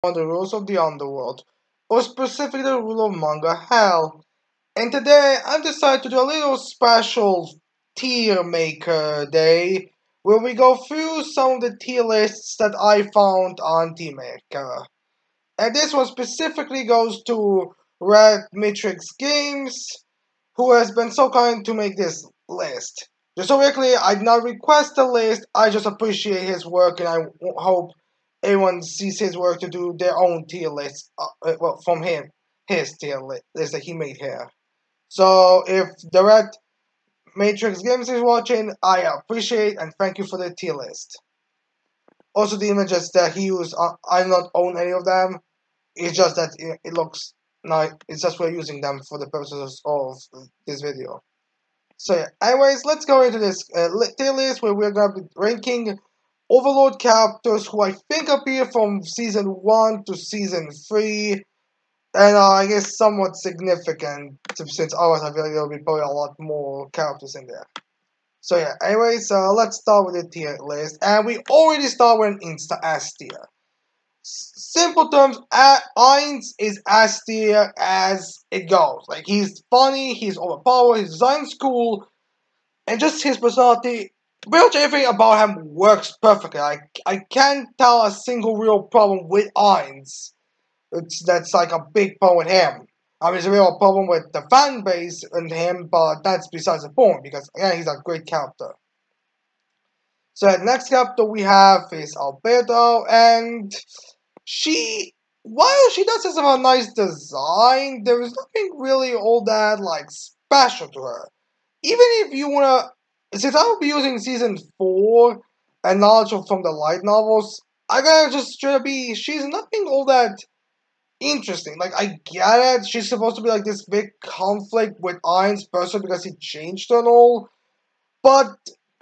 on the rules of the underworld, or specifically the rule of manga hell. And today I've decided to do a little special tier maker day where we go through some of the tier lists that I found on Tier Maker. And this one specifically goes to TheRedMatrixGames, who has been so kind to make this list. Just so we're clear, I did not request the list, I just appreciate his work and I hope everyone sees his work to do their own tier list, well, from him, his tier list that he made here. So if the Red Matrix Games is watching, I appreciate and thank you for the tier list. Also, the images that he used, I do not own any of them. It's just that it looks nice. It's just we're using them for the purposes of this video. So yeah, anyways, let's go into this tier list where we're gonna be ranking Overlord characters who I think appear from season 1 to season 3. And I guess somewhat significant since ours I feel like there will be probably a lot more characters in there. So yeah, anyways, let's start with the tier list. And we already start with an Insta S tier. Simple terms, Ainz is S tier as it goes. Like, he's funny, he's overpowered, his design's cool, and just his personality, pretty much everything about him works perfectly. I can't tell a single real problem with Ainz. That's like a big problem with him. I mean, it's a real problem with the fan base and him, but that's besides the point, because again, he's a great character. So the next character we have is Alberto, and while she does have a nice design, there is nothing really all that, like, special to her. Even if you wanna, since I will be using season 4 and knowledge from the light novels, I gotta just try to be, she's nothing all that interesting. Like, I get it, she's supposed to be like this big conflict with Ain's person because he changed and all, but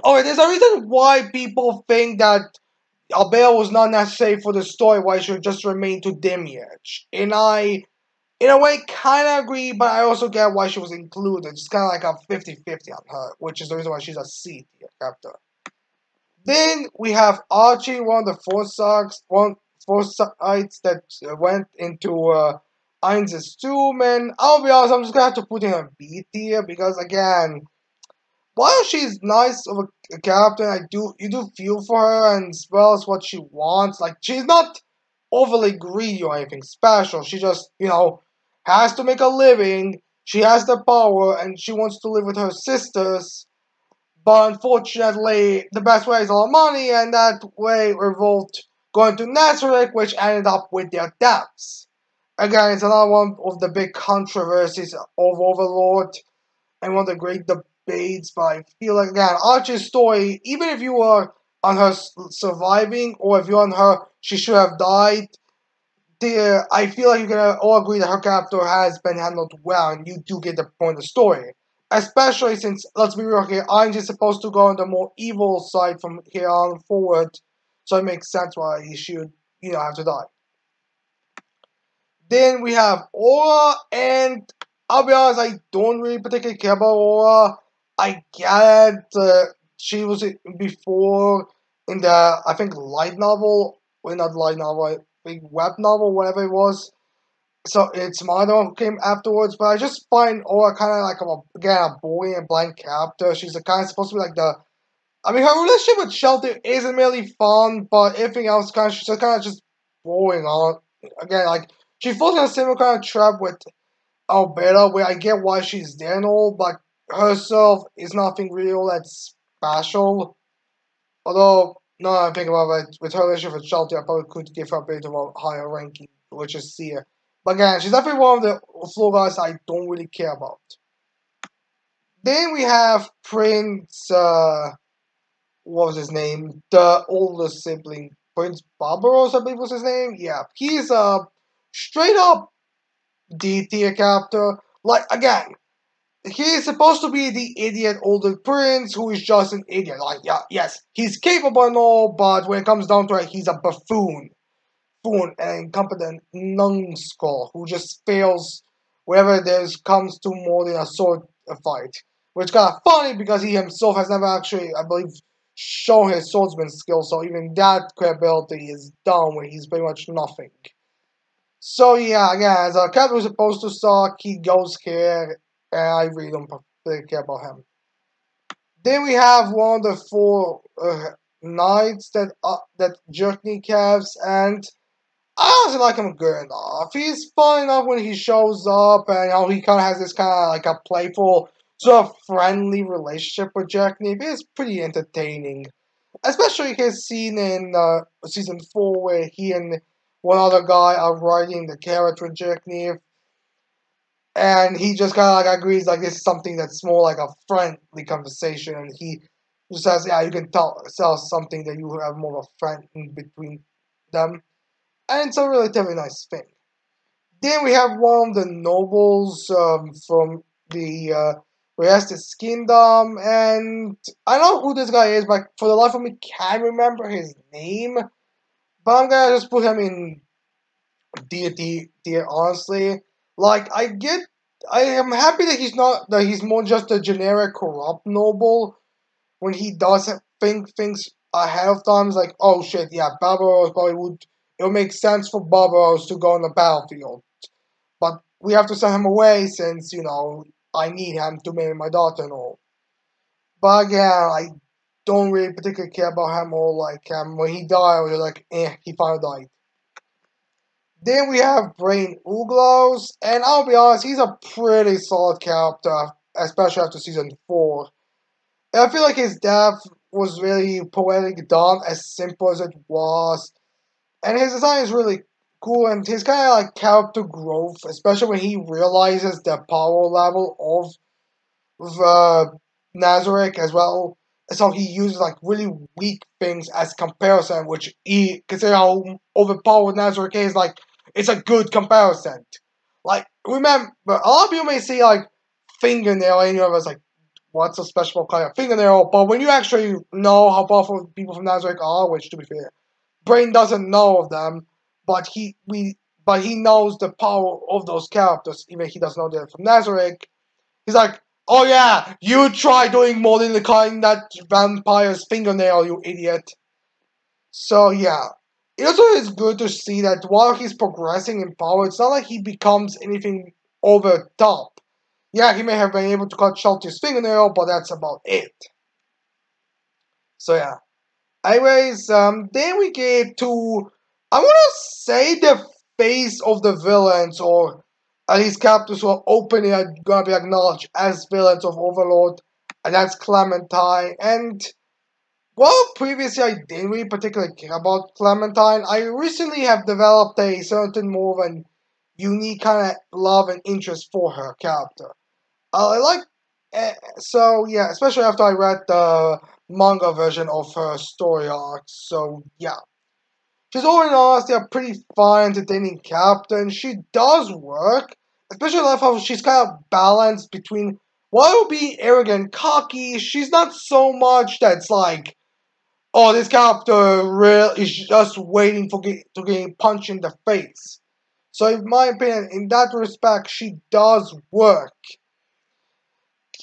okay, there's a reason why people think that Albert was not necessary for the story, why it should just remain to Demiurge. And I, in a way, kind of agree, but I also get why she was included. It's kind of like a 50-50 on her, which is the reason why she's a C tier character. Then we have Archie, one of the foresights that went into Ainz's tomb, and I'll be honest, I'm just gonna have to put in a B tier because, again, while she's nice of a character, you do feel for her and as well as what she wants. Like, she's not overly greedy or anything special. She just, has to make a living. She has the power and she wants to live with her sisters. But unfortunately, the best way is a lot of money, and that way revolved going to Nazareth, which ended up with their deaths. Again, it's another one of the big controversies of Overlord and one of the great debates, but I feel like, again, Archie's story, even if you are on her surviving, or if you're on her, she should have died, I feel like you can all agree that her character has been handled well, and you do get the point of the story. Especially since, let's be real here, Ainge is supposed to go on the more evil side from here on forward, so it makes sense why he should, have to die. Then we have Aura, and I'll be honest, I don't really particularly care about Aura. I get it. She was before in the, I think, light novel. Well, not light novel, I think web novel, whatever it was. So it's Mono who came afterwards, but I just find Aura kind of like a boring and blank character. She's kind of supposed to be like the, I mean, her relationship with Shelter isn't really fun, but everything else she's kind of just boring on. Again, like, she falls in a similar kind of trap with Alberta, where I get why she's there and all, but herself is nothing real that's special. Although, now that I think about it, with her relationship with Shelter, I probably could give her a bit of a higher ranking, which is C. But again, she's definitely one of the floor guys I don't really care about. Then we have Prince, what was his name? The older sibling, Prince Barbaros, I believe was his name. Yeah, he's a straight up D tier character. Like, again, he's supposed to be the idiot older prince who is just an idiot. Like, yeah, yes, he's capable and all, but when it comes down to it, he's a buffoon and incompetent numbskull who just fails whenever there comes to more than a sword fight. Which is kind of funny because he himself has never actually, I believe, shown his swordsman skill, so even that credibility is down where he's pretty much nothing. So yeah, again, as a character who's supposed to suck, he goes here, and I really don't particularly care about him. Then we have one of the four knights that Jerkney calves, and I honestly like him good enough. He's fun enough when he shows up, and he kind of has this kind of like a playful, sort of friendly relationship with Jerkney. It's pretty entertaining, especially his scene in season 4 where he and one other guy are riding the carriage with Jerkney, and he just kind of like agrees like this is something that's more like a friendly conversation, and he just says, yeah, you can tell something that you have more of a friend in between them, and it's a relatively nice thing. Then we have one of the nobles from the Restless Kingdom, and I don't know who this guy is, but for the life of me, can't remember his name. But I'm gonna just put him in deity tier, honestly. Like, I am happy that he's more just a generic corrupt noble when he does think things ahead of time. It's like, oh shit, yeah, Barbaros probably would, it would make sense for Barbaros to go on the battlefield. But we have to send him away since, I need him to marry my daughter and all. But again, I don't really particularly care about him or like when he died, I was like, he finally died. Then we have Brain Ooglos, and I'll be honest, he's a pretty solid character, especially after season 4. And I feel like his death was really poetic done, as simple as it was. And his design is really cool, and his kind of like character growth, especially when he realizes the power level of Nazarick as well. So he uses like really weak things as comparison, which he consider how overpowered Nazarick is. Like, it's a good comparison. Like, remember, a lot of people may see like fingernail, and you're like, what's a special kind of fingernail? But when you actually know how powerful people from Nazarick are, which to be fair, Brain doesn't know of them, but he knows the power of those characters, even if he doesn't know they're from Nazarick. He's like, oh yeah, you try doing more than the kind that vampire's fingernail, you idiot. So yeah. It also is good to see that while he's progressing in power, it's not like he becomes anything over top. Yeah, he may have been able to cut Shelty's fingernail, but that's about it. So yeah. Anyways, then we get to, I want to say, the face of the villains, or at least characters who are openly gonna be acknowledged as villains of Overlord, and that's Clementine. And while previously I didn't really particularly care about Clementine, I recently have developed a certain more of an unique kind of love and interest for her character. I like, so yeah, especially after I read the manga version of her story arc. So yeah, she's all in honesty a pretty fun, entertaining character, and she does work. Especially I love how she's kind of balanced between while being arrogant, cocky. She's not so much that's like, oh, this character really is just waiting to get punched in the face. So in my opinion, in that respect, she does work.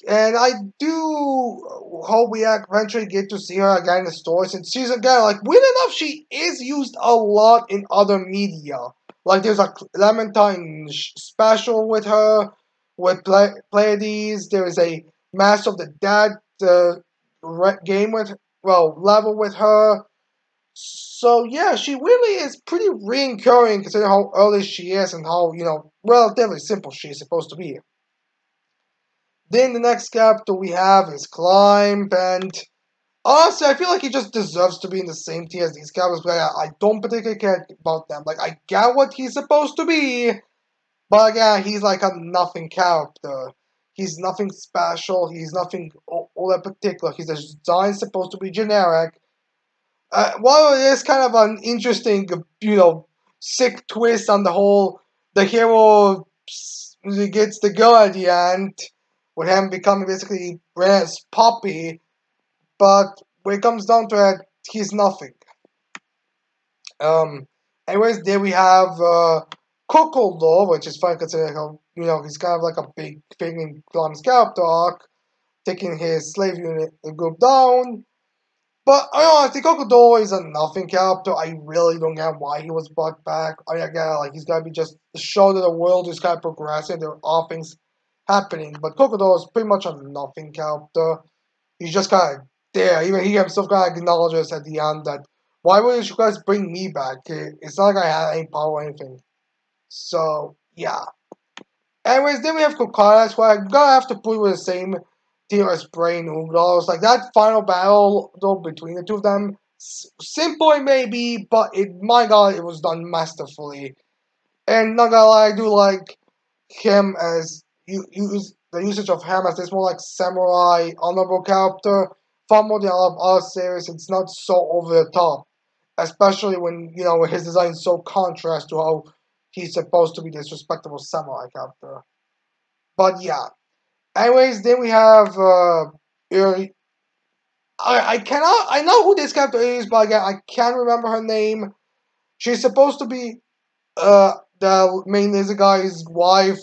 And I do hope we eventually get to see her again in the story, since she's, again, like, weird enough, she is used a lot in other media. Like, there's a Clementine special with her, with Pleiades. There is a Master of the Dead game level with her. So, yeah, she really is pretty recurring considering how early she is and how, relatively simple she is supposed to be. Then the next character we have is Climb, and honestly, I feel like he just deserves to be in the same tier as these characters, but I don't particularly care about them. Like, I get what he's supposed to be, but again, he's like a nothing character. He's nothing special, he's nothing all that particular. His design is supposed to be generic. While it is kind of an interesting, sick twist on the hero gets the girl at the end, with him becoming basically Ren's puppy, but when it comes down to it, he's nothing. Um, Anyways, there we have Kokoldo, which is fun considering how, he's kind of like a big thing in Clim's character arc, taking his slave unit group down. But honestly, Crocodile is a nothing character. I really don't get why he was brought back. I mean, again, like he's gotta be just to show that the world is kind of progressing. There are things happening, but Crocodile is pretty much a nothing character. He's just kind of there. Even he himself kind of acknowledges at the end that why wouldn't you guys bring me back? It's not like I had any power or anything. So yeah. Anyways, then we have Kokara, who I'm gonna have to put with the same tier as Brain Oogles. Like that final battle though between the two of them, simple it may be, but my god, it was done masterfully. And not gonna lie, I do like him as use the usage of him as this more like samurai honorable character. Far more than a lot of other series, it's not so over the top. Especially when his design is so contrast to how he's supposed to be this respectable samurai character. But yeah. Anyways, then we have I know who this character is, but again I can't remember her name. She's supposed to be the main laser guy's wife.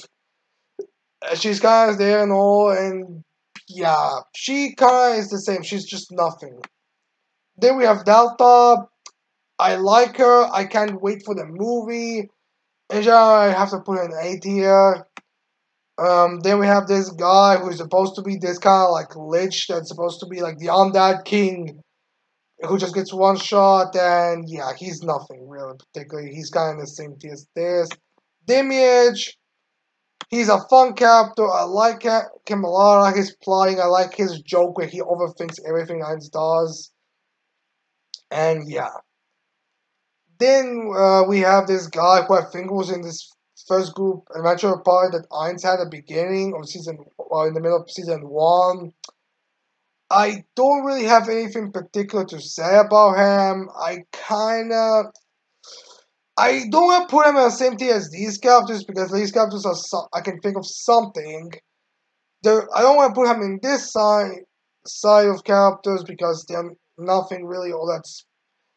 She's kind of there and all, and yeah, she kind of is the same. She's just nothing. Then we have Delta. I like her. I can't wait for the movie. In general, I have to put an A tier. Then we have this guy who's supposed to be this kind of like lich that's supposed to be like the undead king who just gets one shot, and yeah, he's nothing really particularly. He's kind of the same tier as this. Dimage, he's a fun character. I like him a lot. I like his plotting. I like his joke where he overthinks everything Ainz does. And yeah. Then we have this guy who I think was in this first group adventure part that Ainz had at the beginning of in the middle of season 1. I don't really have anything particular to say about him. I don't want to put him in the same tier as these characters because these characters are I can think of something. I don't want to put him in this side of characters because they're nothing really all that.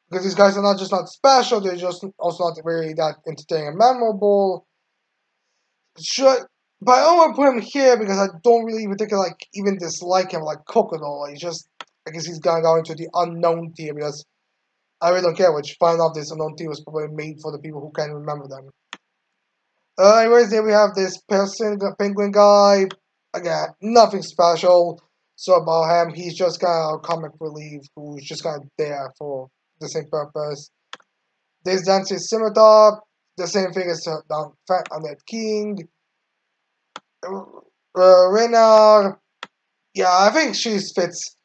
Because these guys are not just not special, they're just also not really that entertaining and memorable. But I don't want to put him here because I don't really even dislike him like Crocodile. I guess he's gonna go into the unknown tier because I really don't care which find out this unknown tier was probably made for the people who can remember them. Anyways, then we have this penguin guy. Again, nothing special. So about him, he's just kind of a comic relief who's just kind of there for the same purpose. This Dancing Scimitar, the same thing as the Fat Undead King. Rena, yeah, I think she fits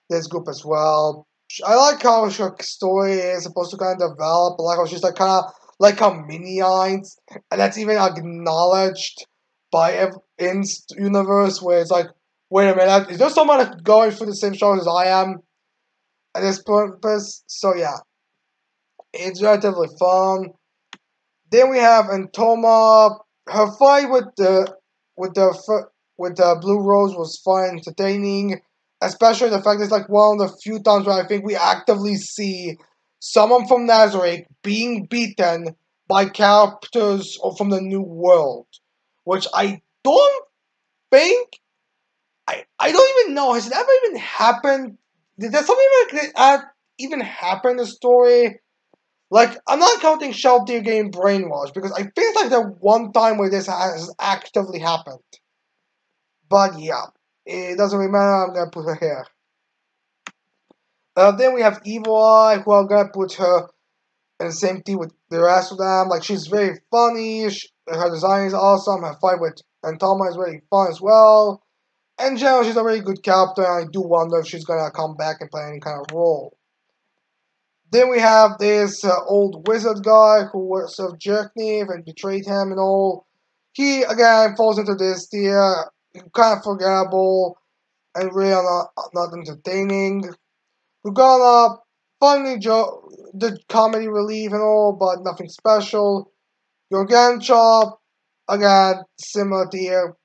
this group as well. I like how her story is supposed to kind of develop. I like how she's like kind of like how mini Ainz, and that's even acknowledged by in universe where it's like, wait a minute, is there someone going through the same struggles as I am at this purpose? So yeah, it's relatively fun. Then we have Antoma. Her fight with the Blue Rose was fun, entertaining. Especially the fact it's like one of the few times where I think we actively see someone from Nazareth being beaten by characters from the New World, which I don't think I don't even know. Has it ever even happened? Did there something like that even happen in the story? Like, I'm not counting Shelter getting brainwashed, because I think it's like the one time where this has actively happened. But yeah, it doesn't really matter, I'm gonna put her here. Then we have Evil Eye, who I'm gonna put her in the same team with the rest of them. Like, she's very funny, her design is awesome, her fight with Antoma is really fun as well. In general, she's a really good character, and I do wonder if she's gonna come back and play any kind of role. Then we have this old wizard guy who was a jerknave and betrayed him and all. He, again, falls into this tier, kind of forgettable and really not entertaining. We're gonna funny joke, the comedy relief and all, but nothing special. Gargantua, again, similar tier,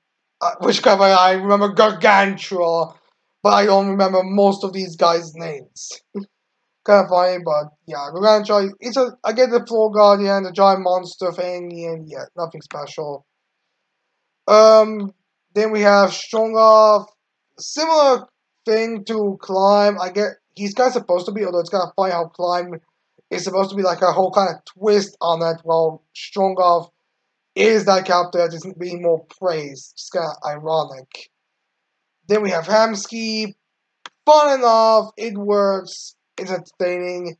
which cover I remember Gargantua, but I don't remember most of these guys' names. Kind of funny, but yeah, Gargantua, I get the Floor Guardian, the giant monster thing, and yeah, nothing special. Then we have Strongoff, similar thing to Climb. he's kind of supposed to be, although it's kind of funny how climb is supposed to be like a whole kind of twist on it, while Strong Off is that character that is being more praised. It's kind of ironic. Then we have Hamsky. Fun enough, it works, it's entertaining.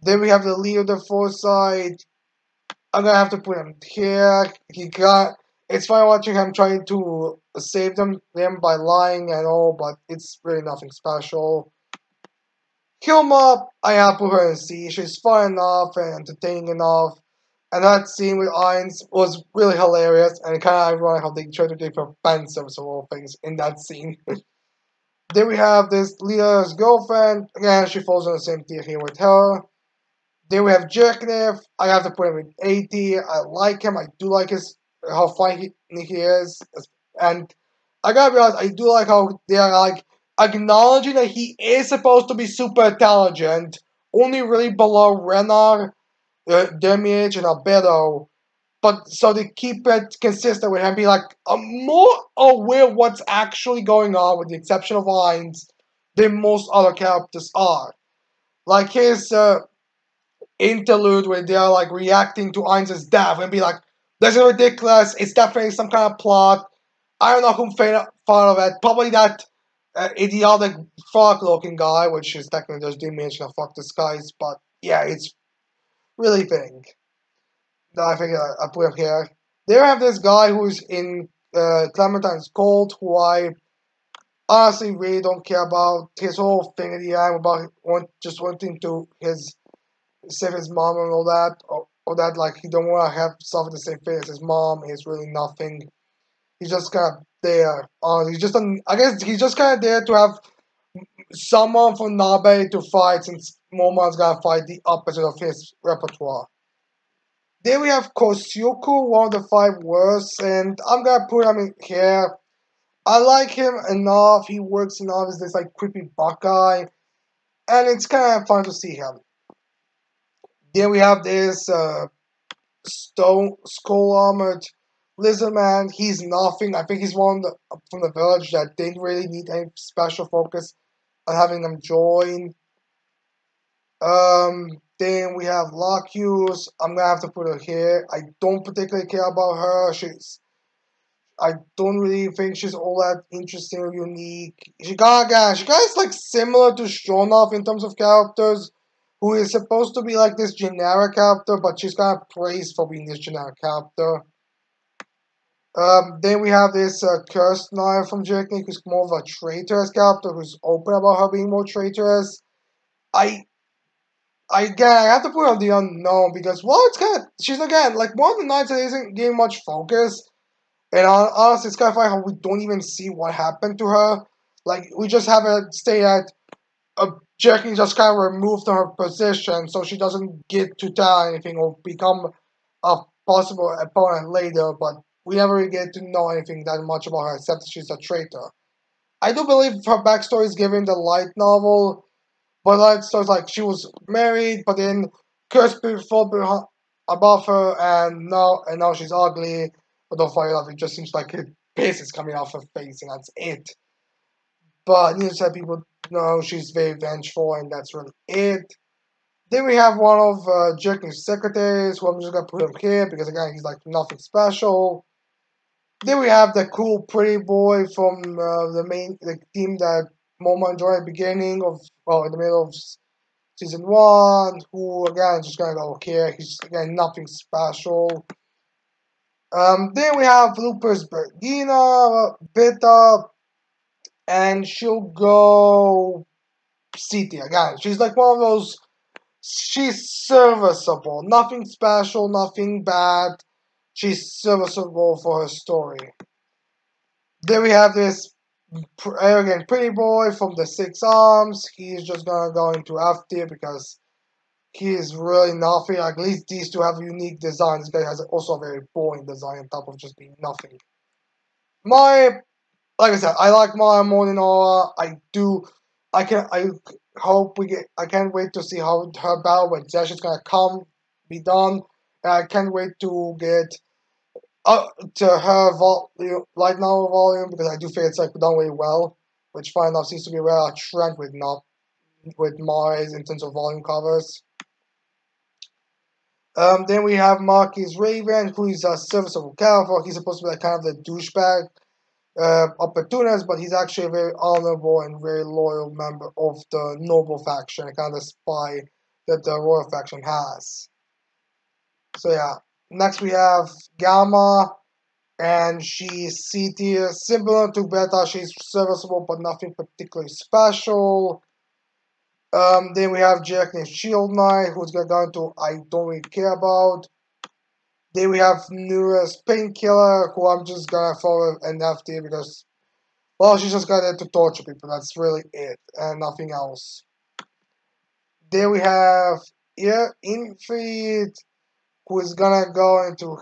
Then we have the leader of the Foresight. I'm gonna have to put him here. It's fine watching him trying to save them by lying and all, but it's really nothing special. Hilma, I have to put her in C. She's fun enough and entertaining enough. And that scene with Ainz was really hilarious, and kind of ironic how they tried to give her fan service of all things in that scene. Then we have this leader's girlfriend. Again, she falls on the same tier here with her. Then we have Jerknev. I have to put him in A tier. I like him. I do like how funny he is. And I gotta be honest, I do like how they're like acknowledging that he is supposed to be super intelligent, only really below Renar, Demiage, and Albedo. But so they keep it consistent with him being like more aware of what's actually going on, with the exception of Ainz, than most other characters are. Like his interlude where they're like reacting to Ainz's death and be like, "This is ridiculous. It's definitely some kind of plot. I don't know who thought of it. Probably that idiotic frog-looking guy, which is technically just Demiage and fuck disguise. But yeah, it's really thing." I think I put him here. They have this guy who's in Clementine's cult, who I honestly really don't care about. His whole thing at the end about just wanting to save his mom and all that, or that like he don't want to have suffer the same fate as his mom is really nothing. He's just kind of there. I guess he's just kind of there to have someone from Nabe to fight, since Momon's gonna fight the opposite of his repertoire. Then we have Kosyuku, one of the 5 worst, and I'm gonna put him in here. I like him enough, he works enough as this like creepy Buckeye, and it's kind of fun to see him. Then we have this skull armored lizard man. He's nothing. I think he's one from the village that didn't really need any special focus on having them join. Then we have Locuse. I'm gonna have to put her here. I don't particularly care about her. I don't really think she's all that interesting or unique. She is like similar to Stronov in terms of characters, who is supposed to be like this generic character, but she's kind of praised for being this generic character. Then we have this Cursed Knife from Jerknik, who's more of a traitorous character, who's open about her being more traitorous. I have to put on the unknown because, well, she's again like one of the knights that isn't getting much focus, and honestly, it's kind of funny how we don't even see what happened to her. Like, we just have her stay at Jackie just kind of removed from her position, so she doesn't get to tell anything or become a possible opponent later, but we never really get to know anything that much about her except that she's a traitor. I do believe her backstory is given in the light novel. But like, so it's like she was married, but then cursed fall above her, and now she's ugly. But don't find out, it just seems like a piss is coming off her face, and that's it. But needless to say, people know she's very vengeful, and that's really it. Then we have one of Jerkin's secretaries, who I'm just gonna put him here because again, he's like nothing special. Then we have the cool pretty boy from the team that Momo joined at the beginning of, well, in the middle of season 1, who again just gonna go here. He's again nothing special. Then we have Lupus Bergina, Beta, and she'll go City again. She's like one of those. She's serviceable, nothing special, nothing bad. She's serviceable for her story. Then we have this arrogant pretty boy from the 6 Arms. He's just gonna go into F tier because he is really nothing. At least these two have unique designs. This guy has also a very boring design on top of just being nothing. Like I said, I like Maya more than Aura. I can't wait to see how her battle with Zesh is gonna be done. And I can't wait to get to her light novel volume because I do think it's like done really well, which fine enough seems to be a trend with with Mars in terms of volume covers. Then we have Marquis Raven, who is a serviceable character. He's supposed to be like kind of the douchebag opportunist, but he's actually a very honorable and very loyal member of the noble faction, kind of the spy that the royal faction has. So yeah, next we have Gamma, and she's C tier, similar to Beta. She's serviceable, but nothing particularly special. Then we have Jack named Shield Knight, who's going to go into I don't really care about. Then we have Nura's Painkiller, who I'm just going to follow an F tier because, well, she's just got there to torture people. That's really it, and nothing else. Then we have Infeed, who is going to go into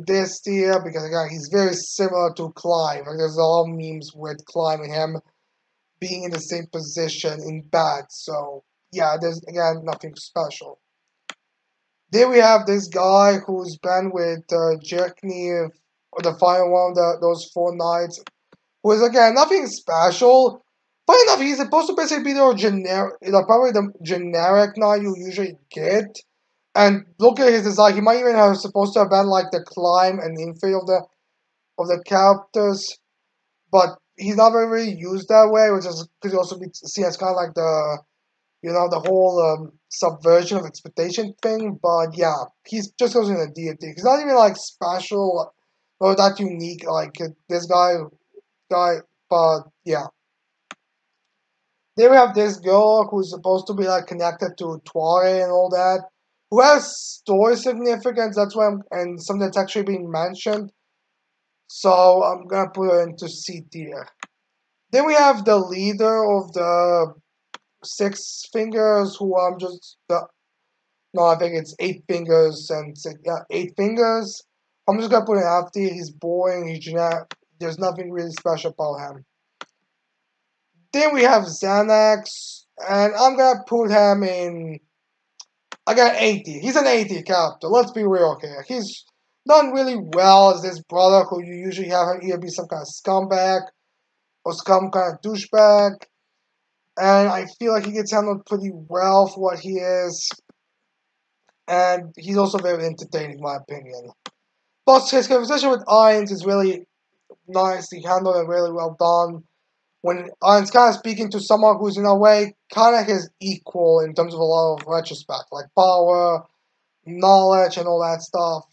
this tier because, again, he's very similar to Climb. Like, there's a lot of memes with Climb and him being in the same position in bad. So, yeah, there's, again, nothing special. Then we have this guy who's been with Jerkney, the final one of those 4 nights, who is, again, nothing special. Funny enough, he's supposed to basically be the generic, probably the generic knight you usually get. And look at his design, he might even have supposed to have been like the Climb and Infant of the characters. But he's not really used that way, which is could also be seen as kind of like the, the whole subversion of expectation thing. But yeah, he's just goes in a deity. He's not even like special or that unique like this guy. But yeah. Then we have this girl who's supposed to be like connected to Tuare and all that, who has story significance. That's why and something that's actually being mentioned. So I'm gonna put her into C tier. Then we have the leader of the 6 fingers, who I'm just no, I think it's 8 fingers and 6, yeah, 8 fingers. I'm just gonna put an F tier. He's boring. He's generic. There's nothing really special about him. Then we have Xanax, and I'm gonna put him in. I got 80. He's an 80 character. Let's be real here. He's done really well as this brother who you usually have either be some kind of scumbag or some kind of douchebag. And I feel like he gets handled pretty well for what he is. And he's also very entertaining, in my opinion. Plus, his conversation with Irons is really nicely handled and really well done. When Irons kind of speaking to someone who's in a way kind of his equal in terms of a lot of retrospect, like power, knowledge, and all that stuff.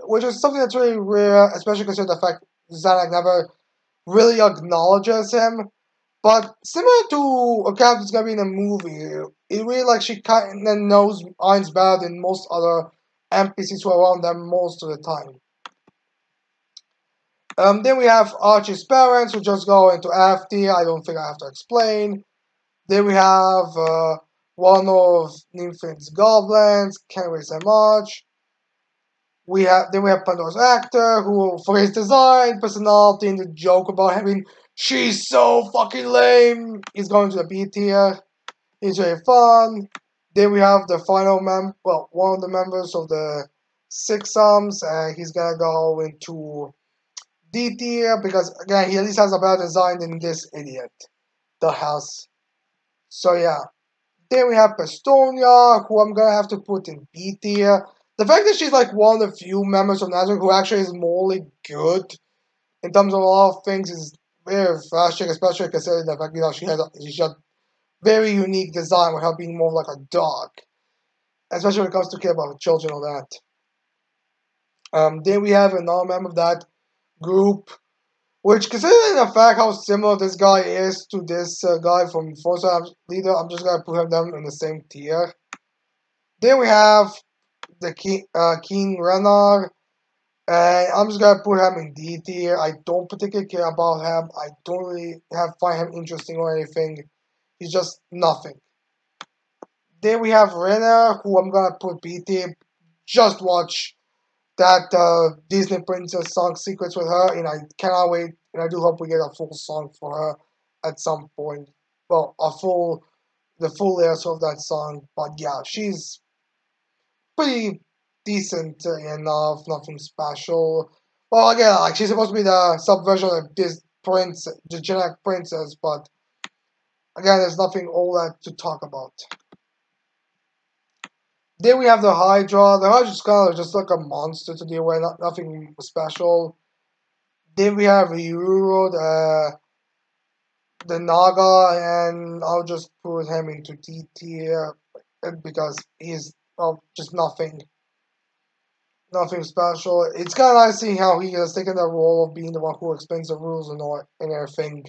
Which is something that's really rare, especially considering the fact Zanuck never really acknowledges him. But similar to a character that's gonna be in a movie, it really like she kind of knows Irons better than most other NPCs who are around them most of the time. Then we have Archie's parents, who just go into F tier. I don't think I have to explain. Then we have one of Nymphin's goblins. Can't really say much. Then we have Pandora's actor, who for his design, personality, and the joke about having she's so fucking lame, he's going to the B tier. He's very fun. Then we have the final one of the members of the 6 sums, and he's gonna go into D tier because again he at least has a better design than this idiot, the house. So yeah. Then we have Pestonia, who I'm gonna have to put in B tier. The fact that she's like one of the few members of Nazareth who actually is morally good in terms of a lot of things is very refreshing, especially considering the fact she has a very unique design with her being more like a dog, especially when it comes to care about children and all that. Then we have another member of that group, which, considering the fact how similar this guy is to this guy from Forza Leader, I'm just gonna put them in the same tier. Then we have the King Renard, and I'm just gonna put him in D tier. I don't particularly care about him. I don't really find him interesting or anything. He's just nothing. Then we have Renner, who I'm gonna put B tier. Just watch that Disney Princess song sequence with her, and I cannot wait. And I do hope we get a full song for her at some point. Well, the full lyrics of that song. But yeah, she's pretty decent enough, nothing special. Well, again, like she's supposed to be the subversion of this princess, the generic princess, but Again, there's nothing all that to talk about. Then we have the Hydra. The Hydra's kind of just like a monster to deal with, nothing special. Then we have Euro, the Naga, and I'll just put him into D tier because he's just nothing special. It's kind of nice seeing how he has taken the role of being the one who explains the rules and all and everything.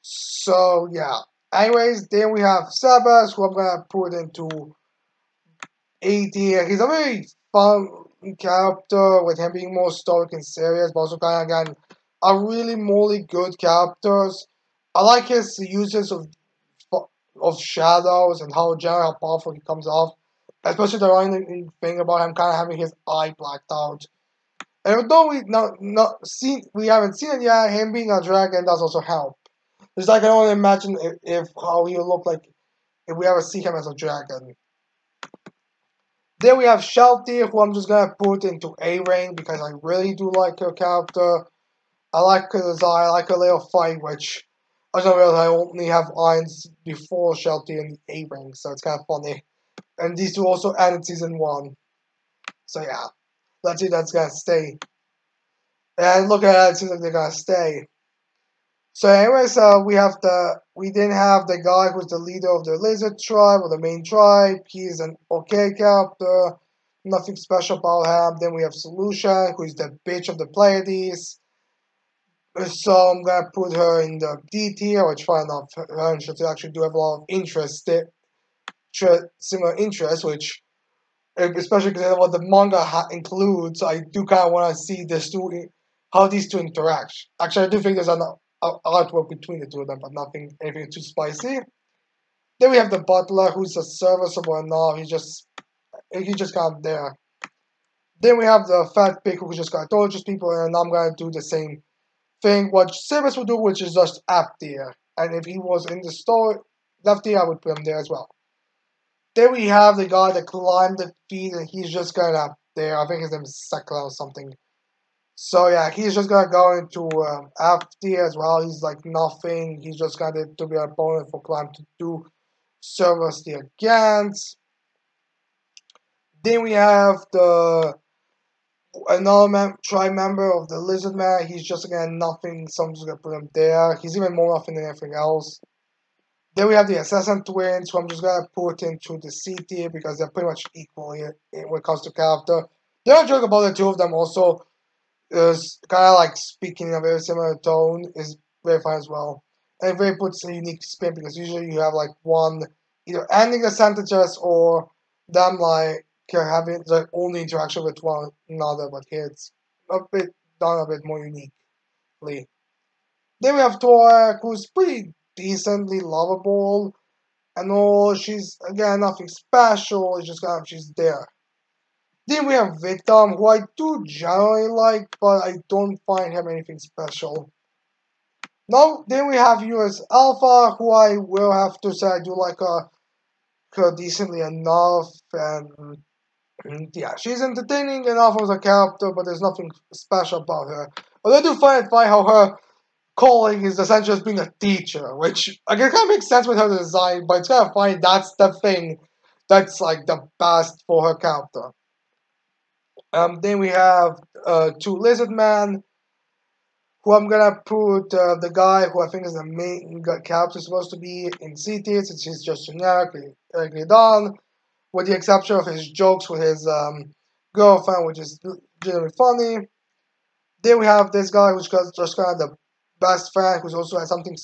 So yeah. Anyways, then we have Sabas, who I'm gonna put into A tier. He's a very fun character with him being more stoic and serious, but also kind of again a really morally good characters. I like his uses of shadows and how generally how powerful he comes off. Especially the running thing about him kind of having his eye blacked out. And although we haven't seen it yet, him being a dragon does also help. It's like I can only imagine if how he would look like if we ever see him as a dragon. Then we have Shelty, who I'm just gonna put into A rank because I really do like her character. I like her design, I like her little fight, which I don't realize I only have irons before Shelty in the A rank, so it's kind of funny. And these two also added season 1. So yeah, let's see if that's gonna stay. And look at that, it seems like they're gonna stay. So anyways, we didn't have the guy who's the leader of the lizard tribe or the main tribe. He's an okay character, nothing special about him. Then we have Solution, who is the bitch of the Pleiades. So I'm gonna put her in the D tier, which fine enough, her and she actually do have a lot of similar interests, which especially because of what the manga includes, I do kind of want to see how these two interact. Actually, I do think there's an artwork between the two of them, but anything too spicy. Then we have the butler, who's a serviceable enough. He's just kind of there. Then we have the fat pig, who's just gonna torture people, and I'm gonna do the same thing what Service would do, which is just up there. And if he was in the store left here, I would put him there as well. Then we have the guy that climbed the feet, and he's just kind of there. I think his name is Sekla or something. So yeah, he's just gonna go into FD as well. He's like nothing. He's just gonna to be an opponent for Climb to do service the against. Then we have another tribe member of the Lizard Man. He's just again nothing. So I'm just gonna put him there. He's even more nothing than everything else. Then we have the Assassin Twins, who I'm just gonna put into the C tier because they're pretty much equal here when it comes to character. The other joke about the two of them also is kind of like speaking in a very similar tone is very fun as well. And it really puts a unique spin because usually you have like one either ending the sentences or them like having the only interaction with one another, but here it's done a bit more uniquely. Then we have Torak, who's pretty decently lovable and all. She's again nothing special, it's just kind of she's there. Then we have Victim, who I do generally like, but I don't find him anything special. Now, then we have US Alpha, who I will have to say I do like her decently enough, and yeah, she's entertaining enough as a character, but there's nothing special about her. But I do find it funny how her calling is essentially just being a teacher, which I guess kind of makes sense with her design, but it's kind of funny that's the thing that's like the best for her character. Then we have two Lizard Man, who I'm gonna put the guy who I think is the main character supposed to be in C tier, since he's just generically done, with the exception of his jokes with his girlfriend, which is generally funny. Then we have this guy who's just kind of the best friend, who's also has something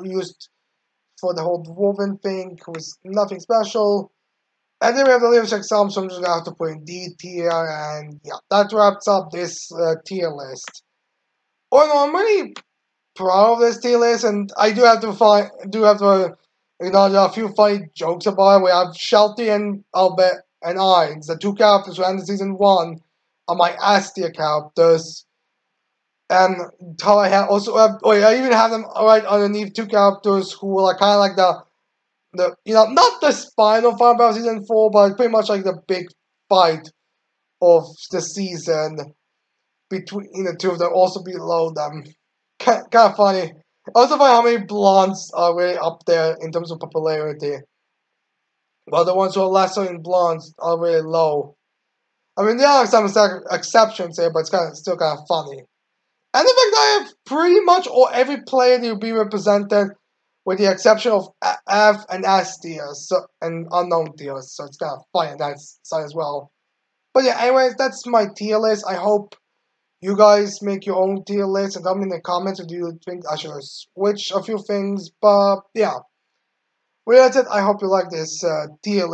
used for the whole dwarven thing, who's nothing special. And then we have the lyrics exam, so I'm just gonna have to put in D tier, and yeah, that wraps up this tier list. Oh no, I'm really proud of this tier list, and I do have to there are a few funny jokes about it. We have Shelty and Albert and Ines, the two characters who ended season 1 are my S tier characters. And how I have also I even have them right underneath two characters who are kind of like the not the spinal fight about season 4, but pretty much like the big fight of the season between the two of them, also below them. Kind of funny. Also find how many blondes are really up there in terms of popularity, while the ones who are lesser in blondes are really low. I mean, there are some exceptions here, but it's still kind of funny. And the fact that I have pretty much every player that will be represented, with the exception of F and S tiers and unknown tiers, so it's kind of funny on that side as well. But yeah, anyways, that's my tier list. I hope you guys make your own tier list and tell me in the comments if you think I should switch a few things. But yeah, with that said, I hope you like this tier list.